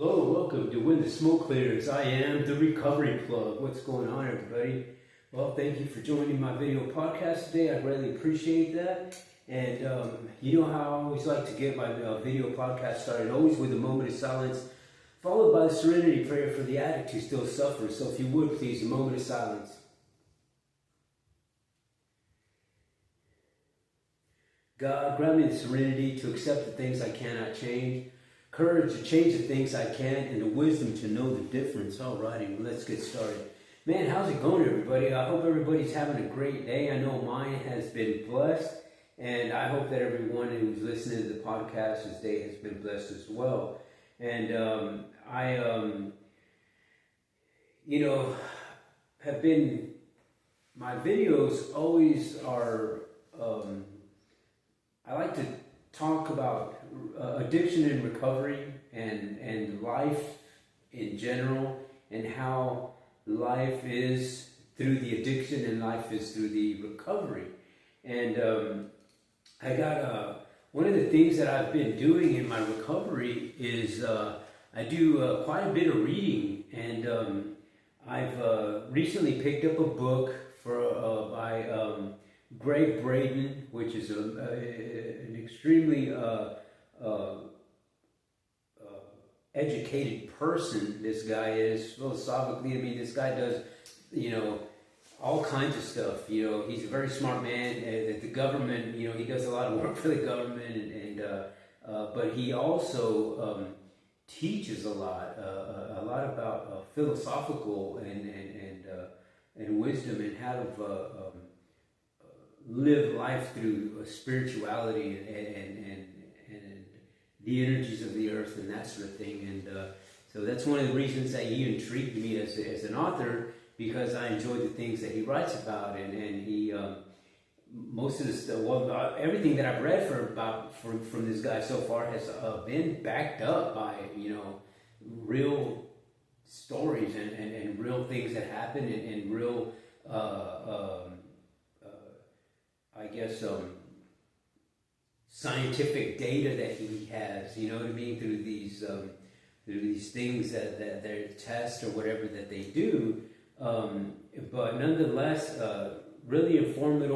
Hello, welcome to When the Smoke Clears. I am the Recovery Plug. What's going on, everybody? Well, thank you for joining my video podcast today. I greatly appreciate that. And you know how I always like to get my video podcast started, always with a moment of silence, followed by a serenity prayer for the addict who still suffers. So if you would, please, a moment of silence. God, grant me the serenity to accept the things I cannot change, courage to change the things I can, and the wisdom to know the difference. Alrighty, let's get started. Man, how's it going, everybody? I hope everybody's having a great day. I know mine has been blessed, and I hope that everyone who's listening to the podcast this day has been blessed as well. And have been, my videos always are, I like to talk about addiction and recovery and life in general, and how life is through the addiction and life is through the recovery. And I got one of the things that I've been doing in my recovery is I do quite a bit of reading, and I've recently picked up a book by Gregg Braden, which is an extremely educated person. This guy is philosophically. I mean, this guy does, all kinds of stuff. He's a very smart man. The government, he does a lot of work for the government, but he also teaches a lot about philosophical and wisdom, and how to live life through spirituality and the energies of the earth and that sort of thing. And so that's one of the reasons that he intrigued me as an author, because I enjoy the things that he writes about, and he most of the stuff, everything that I've read from this guy so far has been backed up by real stories and real things that happen, and real scientific data that he has, through these things that they test or whatever that they do, but nonetheless, really informative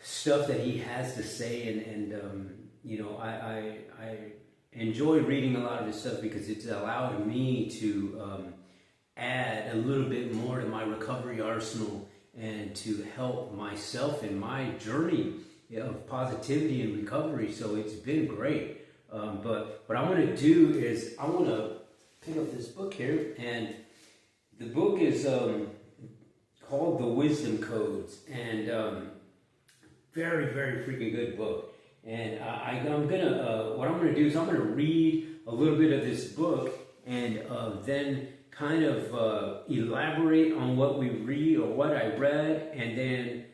stuff that he has to say, and I enjoy reading a lot of this stuff because it's allowed me to add a little bit more to my recovery arsenal, and to help myself in my journey of positivity and recovery. So it's been great. But what I'm going to do is I want to pick up this book here, and the book is called The Wisdom Codes, and very, very freaking good book. And what I'm gonna do is I'm gonna read a little bit of this book, and then kind of elaborate on what we read or what I read, and then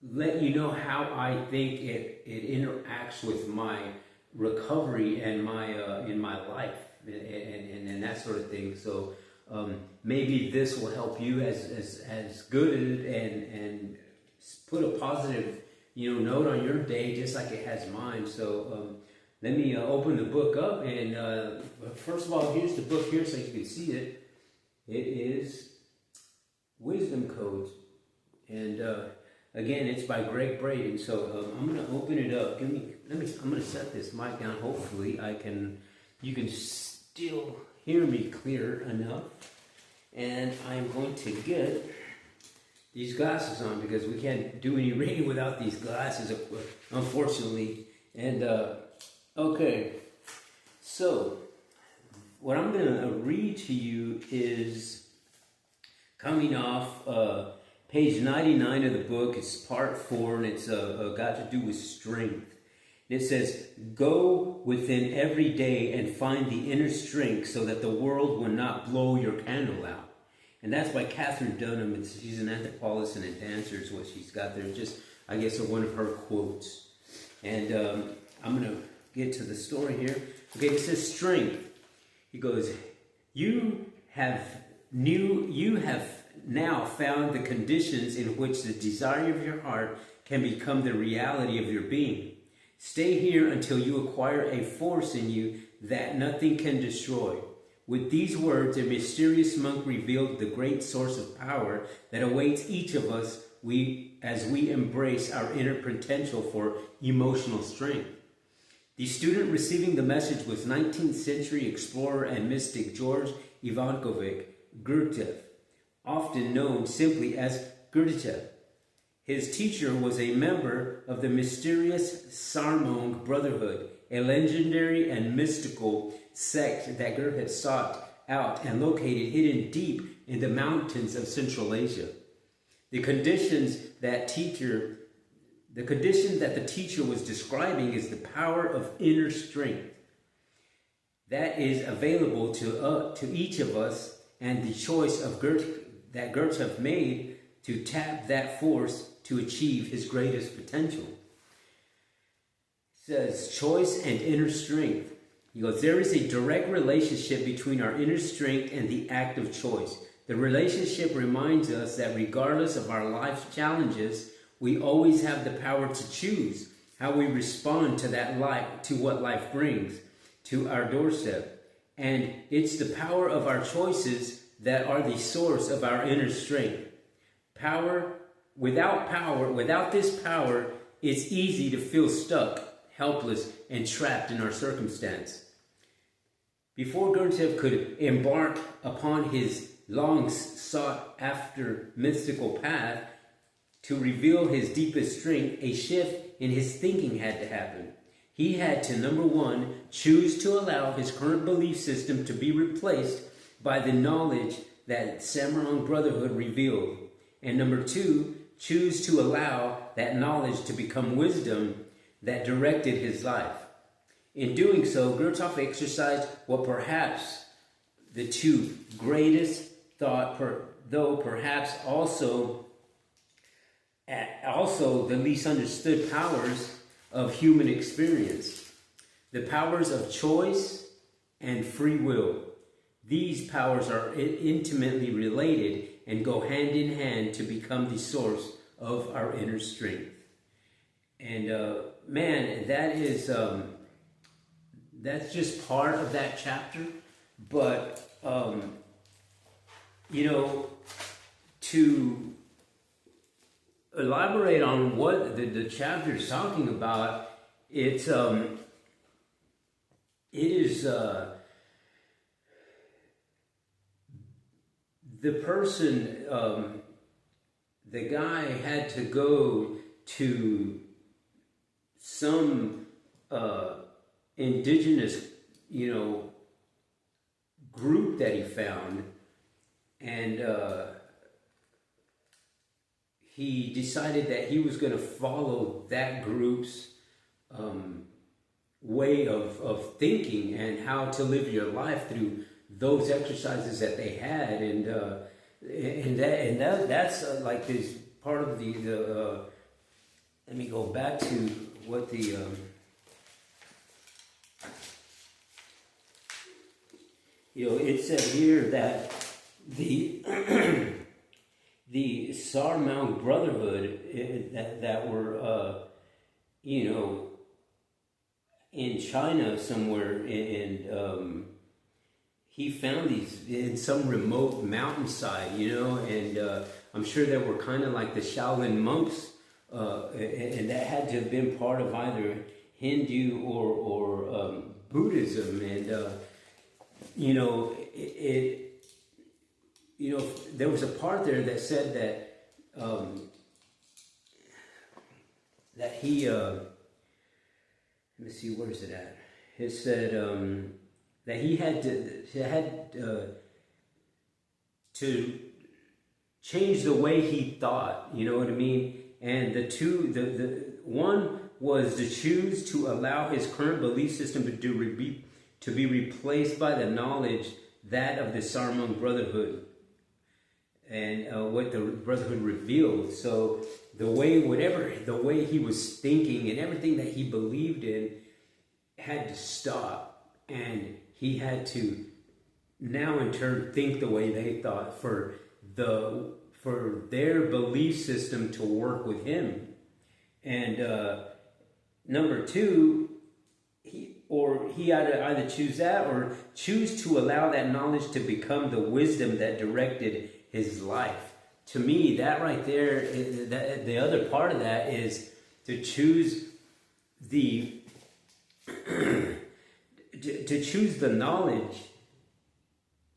let you know how I think it interacts with my recovery and my in my life and that sort of thing. So maybe this will help you as good and put a positive note on your day, just like it has mine. So let me open the book up, and first of all, here's the book here so you can see it. It is Wisdom Codes, and again, it's by Gregg Braden. So I'm going to open it up. I'm going to set this mic down. Hopefully, you can still hear me clear enough, and I'm going to get these glasses on because we can't do any reading without these glasses, unfortunately. And okay, so what I'm going to read to you is coming off page 99 of the book. It's part 4, and it's got to do with strength. It says, "Go within every day and find the inner strength so that the world will not blow your candle out." And that's by Catherine Dunham. She's an anthropologist and a dancer is what she's got there. Just, I guess, one of her quotes. And I'm going to get to the story here. Okay, it says strength. He goes, you have now found the conditions in which the desire of your heart can become the reality of your being. Stay here until you acquire a force in you that nothing can destroy. With these words, a mysterious monk revealed the great source of power that awaits each of us as we embrace our inner potential for emotional strength. The student receiving the message was 19th century explorer and mystic George Ivanovich Gurdjieff, often known simply as Gurdjieff. His teacher was a member of the mysterious Sarmong Brotherhood, a legendary and mystical sect that Gurdjieff sought out and located hidden deep in the mountains of Central Asia. The condition that the teacher was describing is the power of inner strength that is available to each of us, and the choice that Gurdjieff made to tap that force to achieve his greatest potential. It says choice and inner strength. He goes, there is a direct relationship between our inner strength and the act of choice. The relationship reminds us that regardless of our life's challenges, we always have the power to choose how we respond to what life brings to our doorstep. And it's the power of our choices that are the source of our inner strength. Without this power, it's easy to feel stuck, helpless, and trapped in our circumstance. Before Gurdjieff could embark upon his long sought after mystical path to reveal his deepest strength, a shift in his thinking had to happen. He had to, number one, choose to allow his current belief system to be replaced by the knowledge that Sarmong Brotherhood revealed. And number two, choose to allow that knowledge to become wisdom that directed his life. In doing so, Gurdjieff exercised what perhaps the two greatest though perhaps also the least understood powers of human experience, the powers of choice and free will. These powers are intimately related and go hand in hand to become the source of our inner strength. And man, that's just part of that chapter. But to elaborate on what the chapter is talking about, it is the person, the guy had to go to some indigenous, group that he found, and he decided that he was going to follow that group's way of thinking and how to live your life through those exercises that they had, and that's like this part of the let me go back to what the it said here that the the Sarmong Brotherhood that were in China somewhere, and he found these in some remote mountainside, and I'm sure they were kind of like the Shaolin monks, and that had to have been part of either Hindu or Buddhism, and there was a part there that said that he let me see, where is it at? It said that he had to change the way he thought, you know what I mean? And the one was to choose to allow his current belief system to be replaced by the knowledge that of the Sarmong Brotherhood and what the Brotherhood revealed. So the way he was thinking and everything that he believed in had to stop, and he had to now in turn think the way they thought for their belief system to work with him. And number two, he had to either choose that or choose to allow that knowledge to become the wisdom that directed his life. To me, that right there, the other part of that is to choose the to choose the knowledge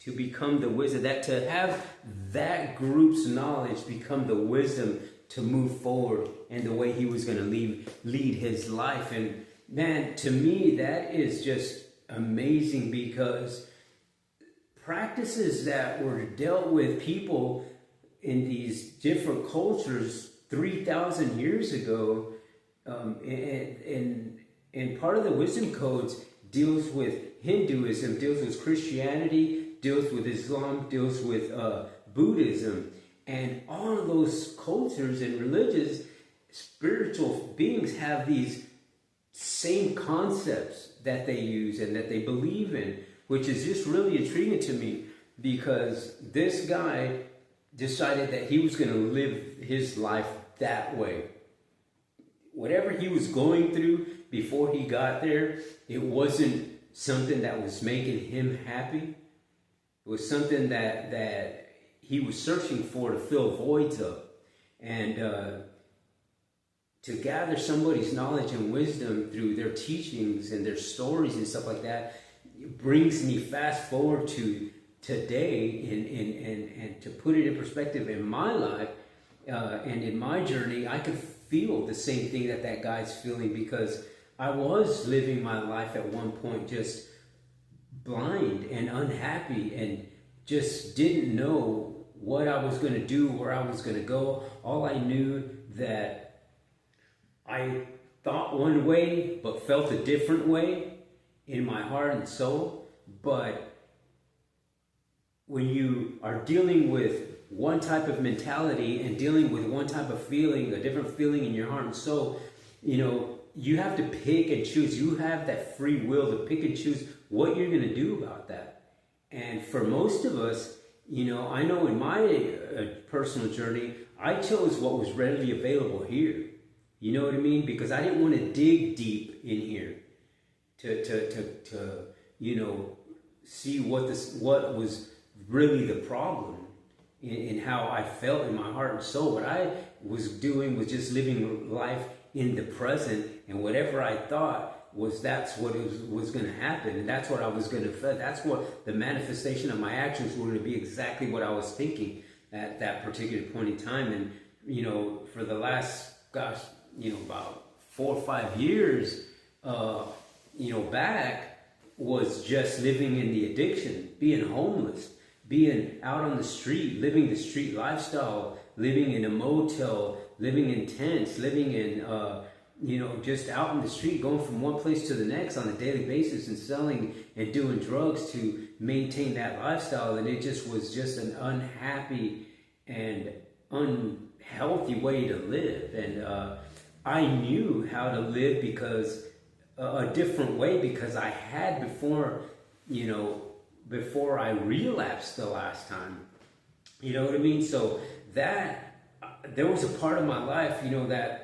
to become the wisdom, that to have that group's knowledge become the wisdom to move forward and the way he was going to lead his life. And man, to me, that is just amazing, because practices that were dealt with people in these different cultures 3,000 years ago, and part of the wisdom codes deals with Hinduism, deals with Christianity, deals with Islam, deals with Buddhism. And all of those cultures and religious, spiritual beings have these same concepts that they use and that they believe in, which is just really intriguing to me, because this guy decided that he was going to live his life that way. Whatever he was going through before he got there, it wasn't something that was making him happy. It was something that he was searching for to fill voids of. And to gather somebody's knowledge and wisdom through their teachings and their stories and stuff like that, it brings me fast forward to today, and to put it in perspective in my life and in my journey. I could feel the same thing that guy's feeling, because I was living my life at one point just blind and unhappy and just didn't know what I was going to do, where I was going to go. All I knew that I thought one way but felt a different way in my heart and soul. But when you are dealing with one type of mentality and dealing with one type of feeling, a different feeling in your heart and soul, you have to pick and choose. You have that free will to pick and choose what you're going to do about that. And for most of us, I know in my personal journey, I chose what was readily available here. You know what I mean? Because I didn't want to dig deep in here to see what was really the problem in how I felt in my heart and soul. What I was doing was just living life in the present, and whatever I thought that's what was going to happen, and that's what I was going to feel. That's what the manifestation of my actions were going to be, exactly what I was thinking at that particular point in time. And for the last about 4 or 5 years back, was just living in the addiction, being homeless, being out on the street, living the street lifestyle, living in a motel, living in tents, living in just out in the street, going from one place to the next on a daily basis, and selling and doing drugs to maintain that lifestyle. And it just was just an unhappy and unhealthy way to live. And I knew how to live because a different way, because I had before I relapsed the last time. You know what I mean? So that there was a part of my life, that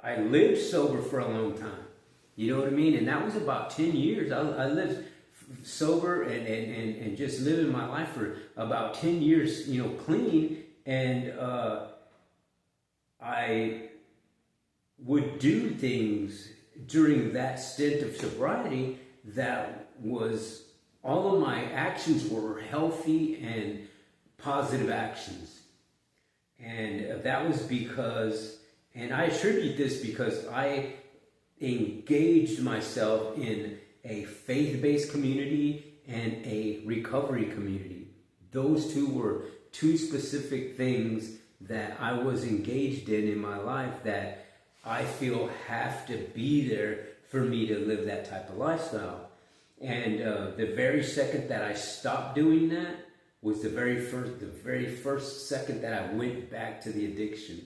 I lived sober for a long time. You know what I mean? And that was about 10 years. I lived sober and just living my life for about 10 years, clean. And I would do things during that stint of sobriety that was, all of my actions were healthy and positive actions. And that was because, and I attribute this because I engaged myself in a faith-based community and a recovery community. Those two were two specific things that I was engaged in my life that I feel have to be there for me to live that type of lifestyle. And the very second that I stopped doing that was the very first second that I went back to the addiction,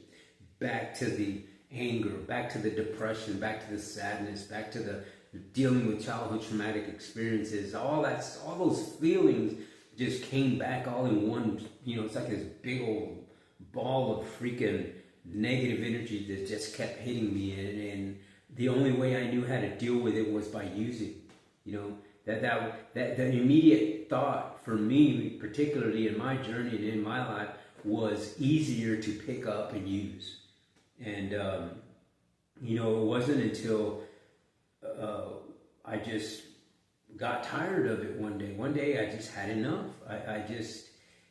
back to the anger, back to the depression, back to the sadness, back to the dealing with childhood traumatic experiences. All those feelings just came back all in one. It's like this big old ball of freaking negative energy that just kept hitting me. And the only way I knew how to deal with it was by using. You know, that the immediate thought for me, particularly in my journey and in my life, was easier to pick up and use. And you know, it wasn't until I just got tired of it one day. One day I just had enough.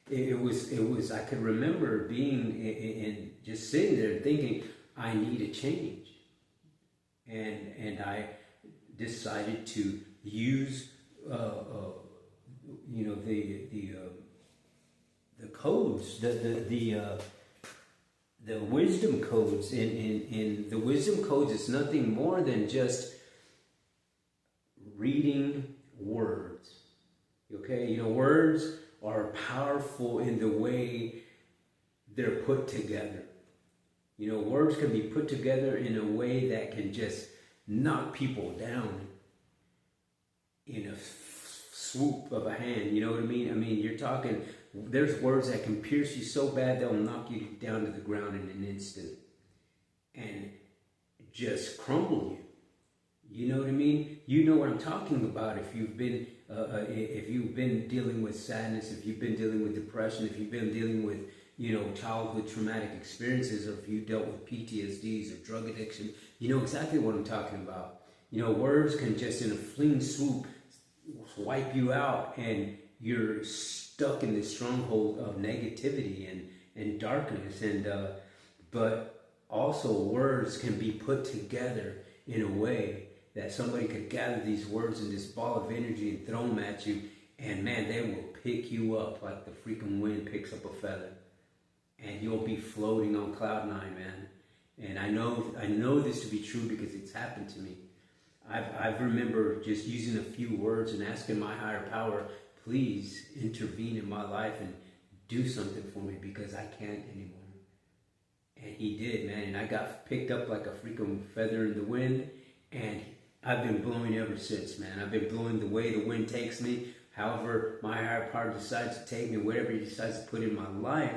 It was. I could remember being in just sitting there thinking, I need a change, and I decided to use you know, the codes, the wisdom codes. In the wisdom codes, it's nothing more than just reading words. Okay, you know, words are powerful in the way they're put together. You know, words can be put together in a way that can just knock people down in a swoop of a hand. You know what I mean? I mean, you're talking, there's words that can pierce you so bad they'll knock you down to the ground in an instant and just crumble you. You know what I mean? You know what I'm talking about. If you've been dealing with sadness, if you've been dealing with depression, if you've been dealing with, you know, childhood traumatic experiences, or if you dealt with PTSDs or drug addiction, you know exactly what I'm talking about. You know, words can just in a fleeing swoop wipe you out, and you're stuck in this stronghold of negativity and darkness. And but also words can be put together in a way that somebody could gather these words in this ball of energy and throw them at you, and man, they will pick you up like the freaking wind picks up a feather, and you'll be floating on cloud nine, man. And I know this to be true because it's happened to me. I remember just using a few words and asking my higher power, please intervene in my life and do something for me because I can't anymore. And he did, man. And I got picked up like a freaking feather in the wind, and I've been blowing ever since, man. I've been blowing the way the wind takes me, however my higher power decides to take me, whatever he decides to put in my life.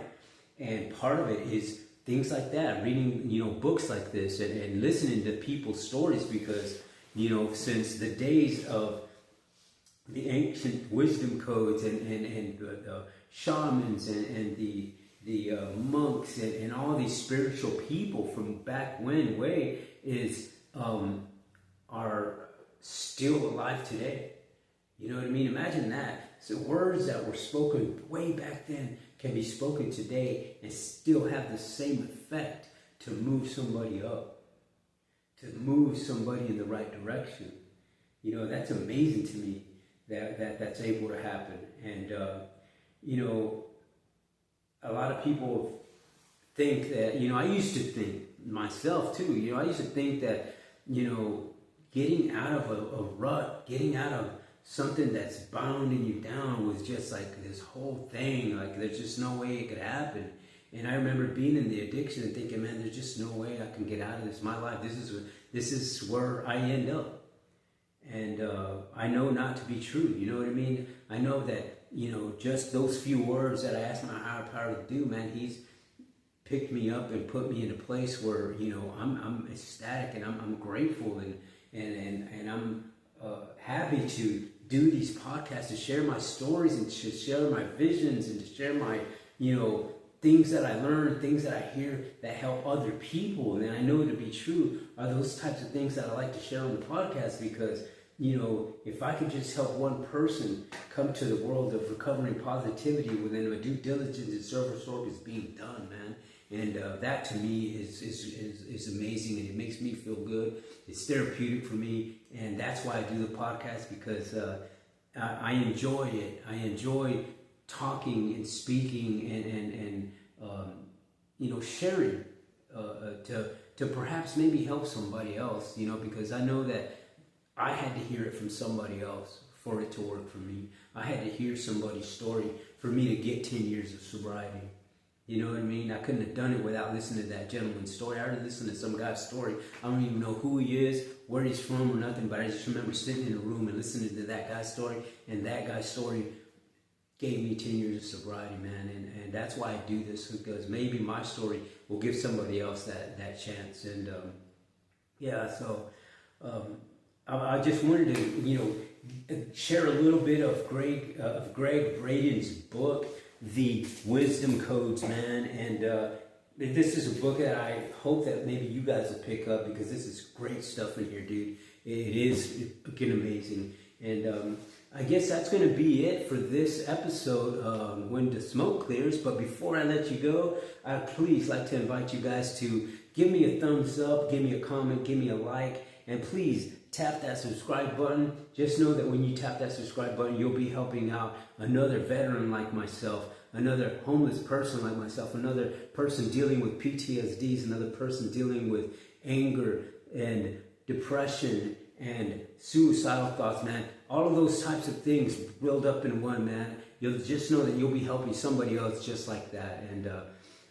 And part of it is things like that, reading, you know, books like this and listening to people's stories, because, you know, since the days of the ancient wisdom codes and the shamans and the monks and all these spiritual people from back when way is are still alive today. You know what I mean? Imagine that. So words that were spoken way back then can be spoken today and still have the same effect to move somebody up, to move somebody in the right direction. You know, that's amazing to me that's able to happen. And, you know, a lot of people think that, you know, I used to think myself too, you know, I used to think that, you know, getting out of a rut, getting out of something that's bounding you down was just like this whole thing, like there's just no way it could happen. And I remember being in the addiction and thinking, man, there's just no way I can get out of this. My life, this is where I end up. And I know not to be true, you know what I mean? I know that, you know, just those few words that I asked my higher power to do, man, he's picked me up and put me in a place where, you know, I'm ecstatic and I'm grateful and I'm happy to do these podcasts, to share my stories and to share my visions and to share my, you know, things that I learn, things that I hear that help other people. And I know to be true are those types of things that I like to share on the podcast, because, you know, if I could just help one person come to the world of recovering positivity within my due diligence and service work is being done, man. And that to me is amazing, and it makes me feel good. It's therapeutic for me, and that's why I do the podcast, because I enjoy it. I enjoy talking and speaking and you know, sharing to perhaps maybe help somebody else, you know, because I know that I had to hear it from somebody else for it to work for me. I had to hear somebody's story for me to get 10 years of sobriety. You know what I mean? I couldn't have done it without listening to that gentleman's story. I already listened to some guy's story. I don't even know who he is, where he's from or nothing, but I just remember sitting in a room and listening to that guy's story, and that guy's story gave me 10 years of sobriety, man. And that's why I do this, because maybe my story will give somebody else that chance. And yeah, so I just wanted to, share a little bit of Gregg Braden's book, The Wisdom Codes, man. And this is a book that I hope that maybe you guys will pick up, because this is great stuff in here, dude. It is freaking amazing. And I guess that's going to be it for this episode, When the Smoke Clears. But before I let you go, I'd please like to invite you guys to give me a thumbs up, give me a comment, give me a like, and please tap that subscribe button. Just know that when you tap that subscribe button, you'll be helping out another veteran like myself, another homeless person like myself, another person dealing with PTSDs, another person dealing with anger and depression and suicidal thoughts, man. All of those types of things build up in one, man. You'll just know that you'll be helping somebody else just like that. And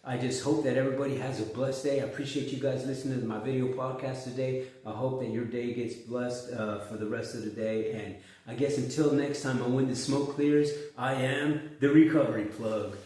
I just hope that everybody has a blessed day. I appreciate you guys listening to my video podcast today. I hope that your day gets blessed for the rest of the day. And I guess until next time, When the Smoke Clears, I am the Recovery Plug.